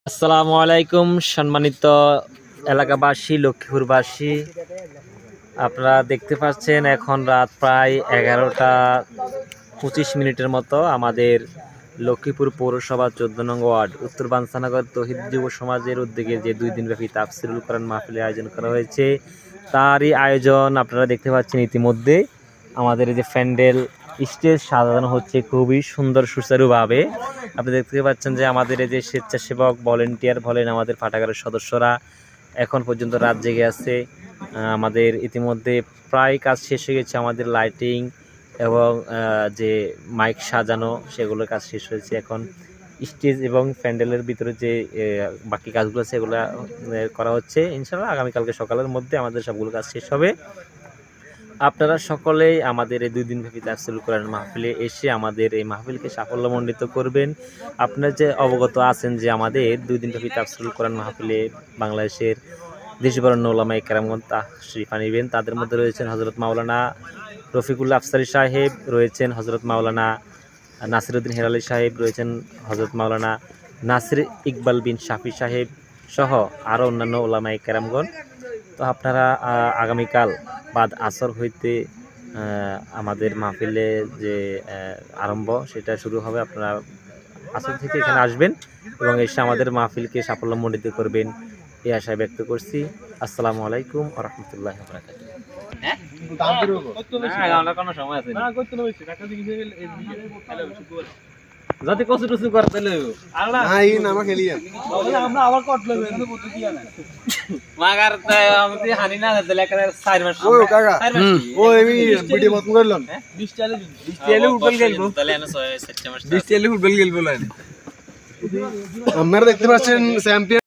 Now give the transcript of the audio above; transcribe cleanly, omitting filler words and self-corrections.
আসসালামু আলাইকুম সম্মানিত এলাকাবাসী, লক্ষ্মীপুরবাসী, আপনারা দেখতে পাচ্ছেন এখন রাত প্রায় 11টা 25 মিনিটের মতো। আমাদের লক্ষ্মীপুর পৌরসভা 14 নং ওয়ার্ড উত্তর বাঞ্ছানগর তৌহিদ যুব সমাজের উদ্যোগে যে 2 দিনব্যাপী তাফসিরুল কোরআন মাহফিলের আয়োজন করা হয়েছে, তারই আয়োজন আপনারা দেখতে পাচ্ছেন। ইতিমধ্যে আমাদের এই যে প্যান্ডেল স্টেজ সাজানো হচ্ছে খুবই সুন্দর সুচারুভাবে। আপনি দেখতে পাচ্ছেন যে আমাদের এই যে স্বেচ্ছাসেবক ভলেন্টিয়ার বলেন, আমাদের পাঠাগারের সদস্যরা এখন পর্যন্ত রাত জেগে আছে। আমাদের ইতিমধ্যে প্রায় কাজ শেষ হয়ে গেছে। আমাদের লাইটিং এবং যে মাইক সাজানো সেগুলোর কাজ শেষ হয়েছে। এখন স্টেজ এবং প্যান্ডেলের ভিতরে যে বাকি কাজগুলো আছে এগুলো করা হচ্ছে। ইনশাআল্লাহ আগামীকালকে সকালের মধ্যে আমাদের সবগুলো কাজ শেষ হবে। আপনারা সকলেই আমাদের এই 2 দিনব্যাপী তাফসিরুল কোরআন মাহফিলে এসে আমাদের এই মাহফিলকে সাফল্যমণ্ডিত করবেন। আপনারা যে অবগত আছেন যে আমাদের 2 দিনব্যাপী তাফসিরুল কোরআন মাহফিলে বাংলাদেশের দেশবরেণ্য উলামায়ে কেরামগণ তাশরিফ আনিবেন। তাদের মধ্যে রয়েছেন হযরত মাওলানা রফিকুল্লাহ আফসারী সাহেব, রয়েছেন হযরত মাওলানা নাসিরউদ্দিন হেলালী সাহেব, রয়েছেন হযরত মাওলানা নাসির ইকবাল বিন শাফি সাহেব সহ আরও অন্যান্য উলামায়ে কেরামগণ। তো আপনারা আগামীকাল বাদ আসর হইতে আমাদের মাহফিলে যে আরম্ভ সেটা শুরু হবে। আপনারা আসর থেকে এখানে আসবেন এবং এসে আমাদের মাহফিলকে সাফল্যমণ্ডিত করবেন, এই আশায় ব্যক্ত করছি। আসসালামু আলাইকুম ওয়া রাহমাতুল্লাহি ওয়া বারাকাতুহু। যদি কচু টুচু করতে লইব আমরা আবার কটলে মাগার আমি হানি না দিলে একটা 4 মাস ও কাকা ও আমি ভিডিও বন্ধ করলাম 20 টালে ফুটবল খেলবো তাহলে এনে 6 মাস 20 টালে ফুটবল খেলবো লাইন আপনারা দেখতে পাচ্ছেন চ্যাম্পিয়ন